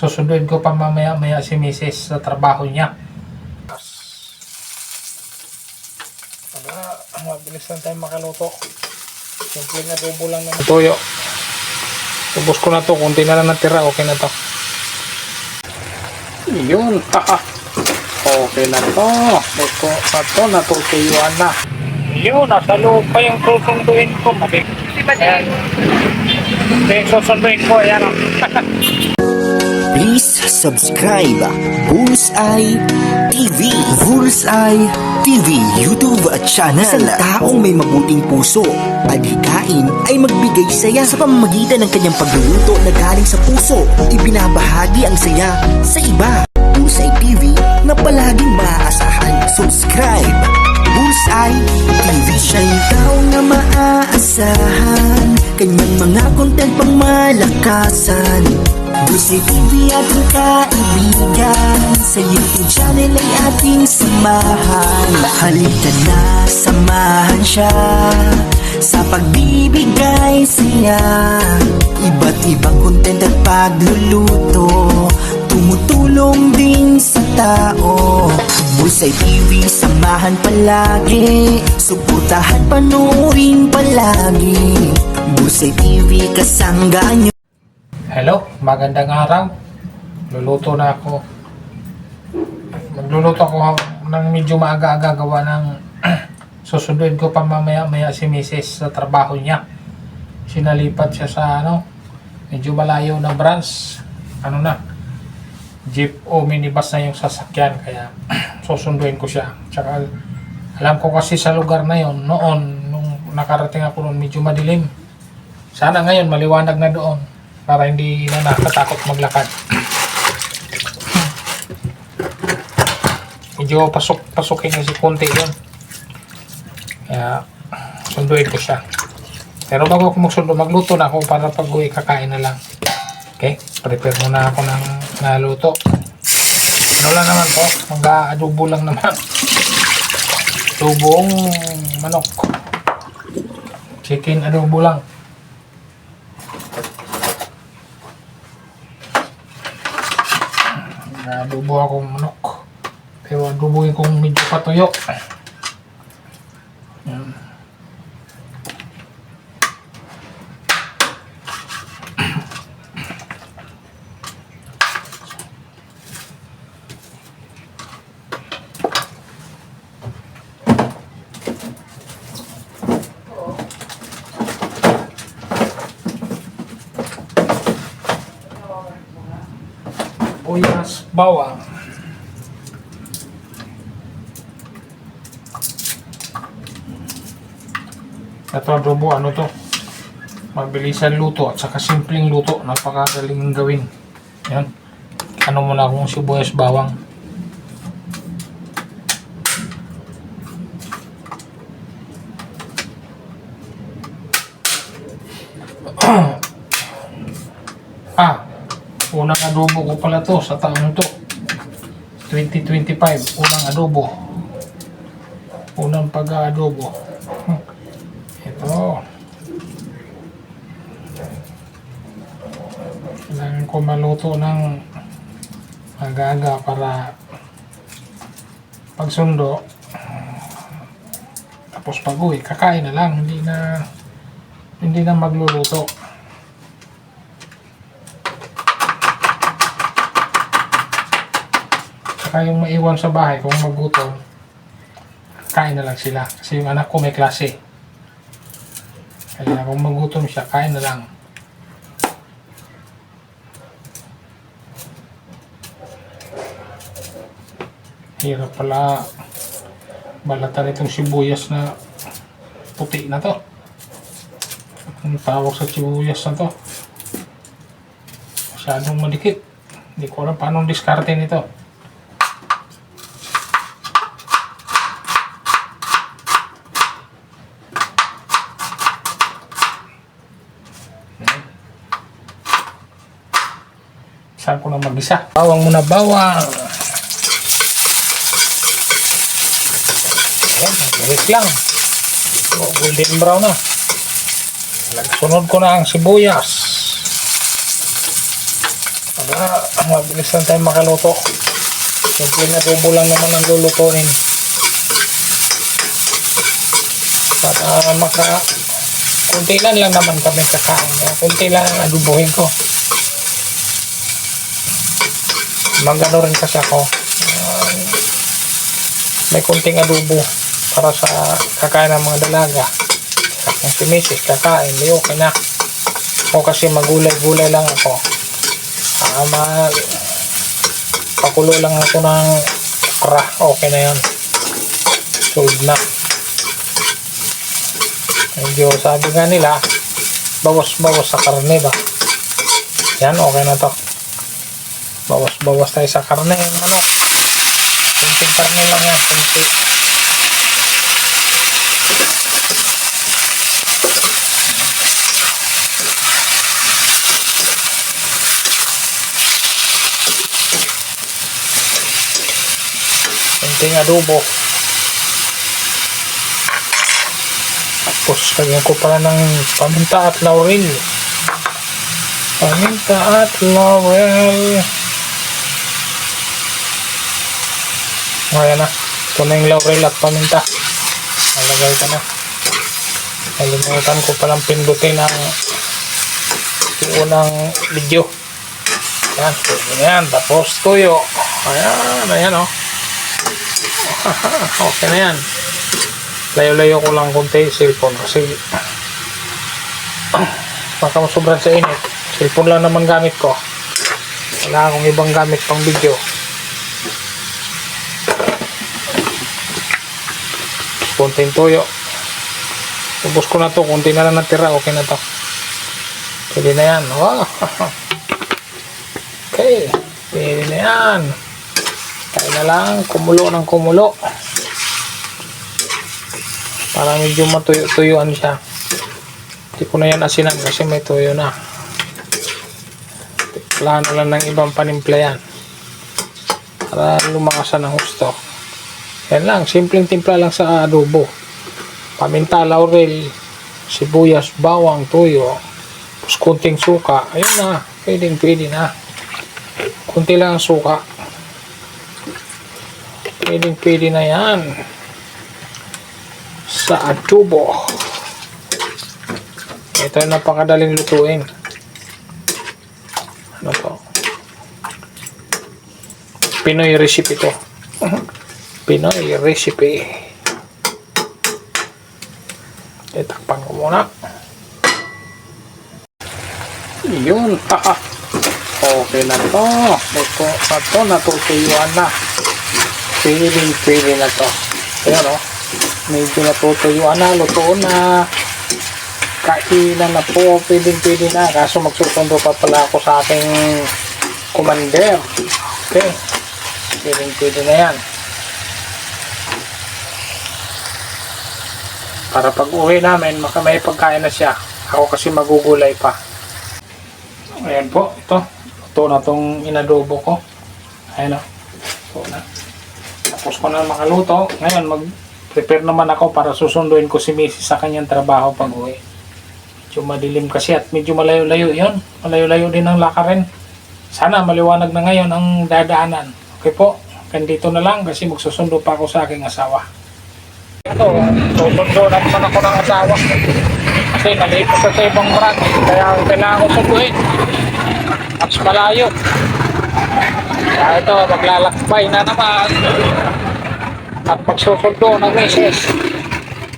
susunduin ko pa mamaya-maya si Mrs. sa trabaho niya. Mabilis lang tayo makaluto. Simple na tubo lang naman. Tuyo. Ubus ko na to. Kunti na lang natira. Okay na to. Yun. Okay na to. Luto na to. Natutuyuan na. Yun. Nasa loob pa yung susunduin ko. Ayan. Yung susunduin ko. Ayan. Please subscribe Bullseye TV. Bullseye TV YouTube channel. Isang taong may mabuting puso, adhikain ay magbigay saya sa pamamagitan ng kanyang pagluluto na galing sa puso. Ibinabahagi ang saya sa iba. Bullseye TV na palaging maaasahan. Subscribe Bullseye TV. Siya'y tao na maaasahan, kanyang mga content pang malakasan. Bullseye TV ating kaibigan, sa YouTube channel ay ating samahan. Halika na, samahan siya sa pagbibigay saya. Iba't ibang content at pagluluto, tumutulong din sa tao. Bullseye TV, samahan palagi, suportahan, panoorin palagi. Bullseye TV, kasanggaan nyo. Hello, magandang araw. Luluto na ako. Magluluto ako ng medyo maaga-aga gawa ng susunduin ko pa mamaya-maya si Mrs. sa trabaho niya. Sinalipat siya sa medyo malayo na branch. Jeep o minibus na yung sasakyan, kaya susunduin ko siya. Tsaka alam ko kasi sa lugar na yon noon, nung nakarating ako noon, medyo madilim. Sana ngayon maliwanag na doon para hindi na nakatakot maglakad. Medyo pasukin na si konti yun. Kaya sunduin ko siya. Pero bago ako magsundo, magluto na ako para pag uwi kakain na lang. Okay, prepare muna ako ng naluto. Ano lang naman to, mag-adobo lang naman. Adobong manok. Chicken adobo lang. Adobo akong manok. Pero adoboin kong medyo patuyo. Yan. Sibuyas, bawang. Ito adobo, to? Mabilisan luto at saka simpleng luto. Napakagaling gawin. Yan. Muna akong sibuyas, bawang. Unang adobo ko pala to sa taong to 2025. Unang adobo, unang pag-aadobo. Ito, kailangan ko maluto ng agaga para pagsundo, tapos pag uwi kakain na lang, hindi na magluluto. Yung maiwan sa bahay kung magutom, kain na lang sila kasi yung anak ko may klase, kaya kung magutom siya, kain na lang. Hirap pala balatan itong sibuyas na puti na to. Ang tawag sa sibuyas na to, masyadong madikit. Hindi ko alam paano diskarte nito. Saan ko na mag-isa? Bawang muna, bawang. Ayan, wait lang. Golden brown na. Sunod ko na ang sibuyas. Mabilis lang tayo makaluto. Simple na tubo lang naman ang lulutuin. Para kunti lang naman kami kakain. Kunti lang ang adubuhin ko. Magano rin kasi ako. May kunting adobo para sa kakain ng mga dalaga. Kung si Mrs. kakain, di okay na. O kasi magulay-gulay lang ako. Pakulo lang ako ng okra. Okay na yan. Solve na. Medyo sabi nga nila, bawas-bawas sa karne ba? Yan, okay na to. Bawas-bawas tayo sa karne. Kunting karne lang yan. Kunti. Kunting adobo. Tapos lagyan ko pala ng paminta at laurel. Paminta at laurel. Ayan na. Ito na yung laurel at paminta. Nalagay ka na. Nalimutan ko palang pindutin ang unang video. Ayan. Ayan. Tapos tuyo. Ayan. Ayan o. Okay na yan. Layo-layo ko lang konti cellphone kasi baka masobran sa init. Cellphone lang naman gamit ko. Wala akong ibang gamit pang video. Konting toyo. Ubus ko na to. Konti na lang natira. Okay na to. Pwede na yan. Oh. Okay. Pwede na yan. Kaya na lang. Kumulo ng kumulo. Para medyo matuyo-tuyuan siya. Hindi ko na yan asinan kasi may tuyo na. Wala na lang ng ibang panimpla yan. Para lumakasan ng gusto. Yan lang. Simpleng timpla lang sa adobo. Paminta, laurel, sibuyas, bawang, tuyo. Tapos kunting suka. Ayun na. Pwede na. Kunti lang ang suka. Pwede na yan. Sa adobo. Ito yung napakadaling lutuin. Ano to? Pinoy recipe to. Pinoy recipe. Itakpan ko muna. Yun. Okay na to. Ito na to. Natutuyuan na. Pwede na to. Ayan o. Medyo natutuyuan na, lutoon na, kainan na po, pwede na. Kaso magsusundo pa pala ako sa aking commander. Okay, pwede na yan. Para pag uwi namin, may pagkain na siya. Ako kasi magugulay pa. Ayan po, ito na tong inadobo ko. Ayan o, ito na. Tapos ko na makaluto. Ngayon prepare naman ako para susunduin ko si Mrs. sa kanyang trabaho pag uwi. Medyo madilim kasi at medyo malayo-layo yun. Malayo-layo din ang lakarin. Sana maliwanag na ngayon ang dadaanan. Okay po, kandito na lang kasi magsusundo pa ako sa aking asawa. Ito, susundo naman ako ng asawa. Kasi naliit ko sa ibang branch. Kaya kailangan ko sunduin. Mas malayo. Kaya ito, maglalakbay na naman. At pagsusundo ng misis.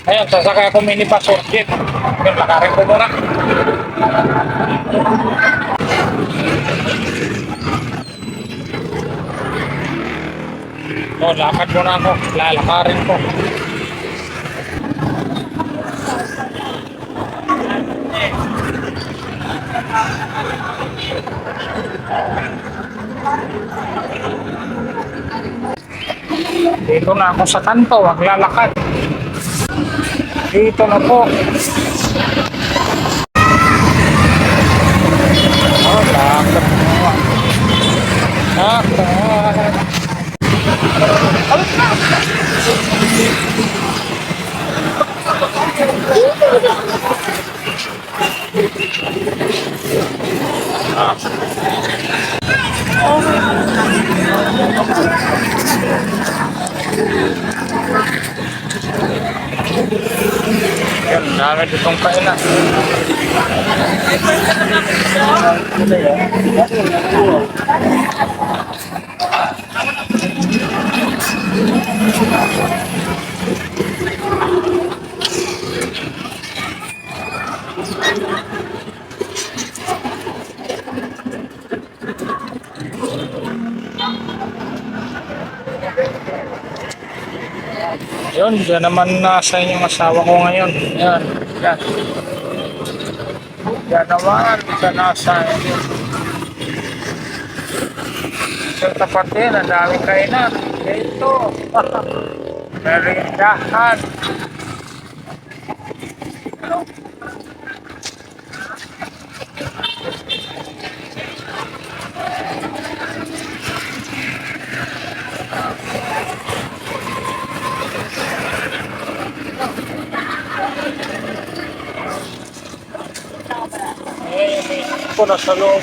Ayun, sasakay ako minibus or jeep. Ayun, lakarin ko muna. So, lakad muna ako. Lalakarin ko. Dito na ako sa kanto, maglalakad. Dito na po. Oh, lakad mo. Lakad. Yan, dami ditong kainan. Yun, dyan naman nasa inyong asawa ko ngayon. Yan, yan. Yan naman, sa nasa inyo. Sa tapat din, ang daming kainan. Ito. Merindahan. May ko na sa loob.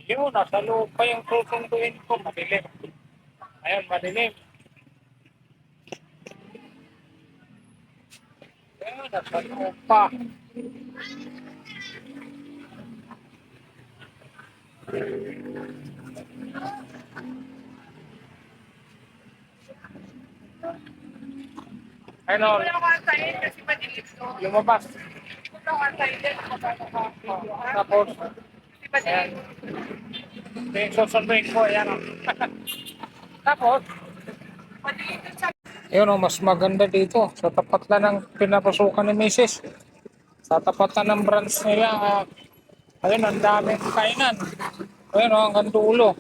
Yun, nasa loob pa yung susunduin ko. Madilim. Ayun, madilim. Yun, nasa loob pa. Ano? Wala ko antayin kasi madilim to. Lumabas. Wala ko antayin din. Tapos, Kasi madilim. yung susunduin ko, ayan o. Tapos, Madilim dun sa... yun o, mas maganda dito. Sa tapat lang ng pinapasukan ni Mrs. Sa tapat na ng branch nila, ayun, ang daming kainan. Ayun o, hanggang dulo.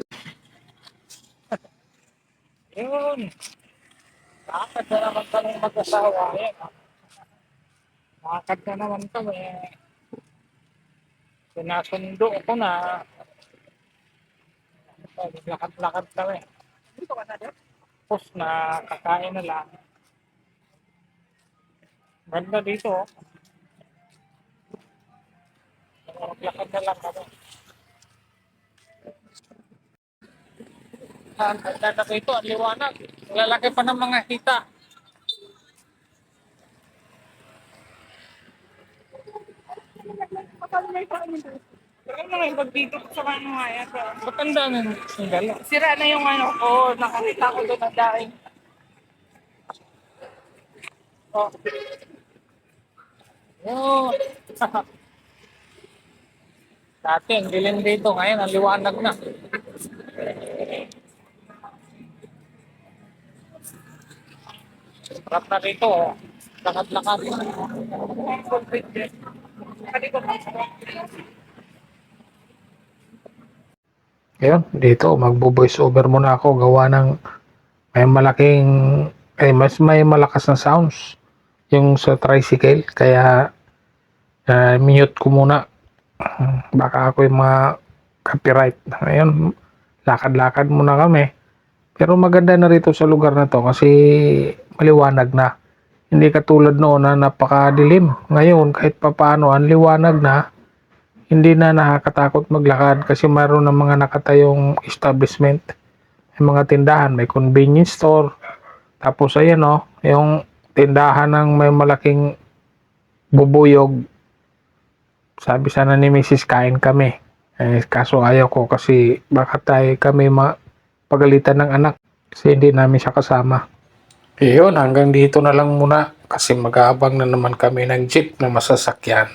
Yun. Lakad na naman kami mag-asawa. Ayan o. Lakad na naman kami. Sinasundo ko na. Lakad-lakad kami. Dito ka na doon? Tapos na kakain na lang. Ganda dito. Lakad na lang kami. Ang ganda na dito, ang liwanag. Lalaki pa ng mga hita. Kapag may paanin doon. Pero ano may bag dito sa ano nga yan. Ba't ang daming singgal? Sira na yung ano ko. Nakakita ko doon ang daing. Oh. Yun. Dati, ang dilim dito. Ngayon, ang liwanag na. Sarap na dito. Oh. Lakad-lakad. Ayun, dito magbo-voice over muna ako gawa ng mas may malakas na sounds yung sa tricycle kaya mute ko muna. Baka ako yung mga copyright. Ayun, lakad-lakad muna kami. Pero maganda na rito sa lugar na to kasi maliwanag na. Hindi katulad noon na napakadilim. Ngayon kahit papaano ang liwanag na. Hindi na nakakatakot maglakad kasi mayroon ng mga nakatayong establishment. May mga tindahan, may convenience store. Tapos ayan o, yung tindahan ng may malaking bubuyog. Sabi sana ni Mrs. kain kami. Kaso ayaw ko kasi baka kami pagalitan ng anak. Kasi hindi namin siya kasama. Yun, hanggang dito na lang muna kasi mag-aabang na naman kami ng jeep na masasakyan.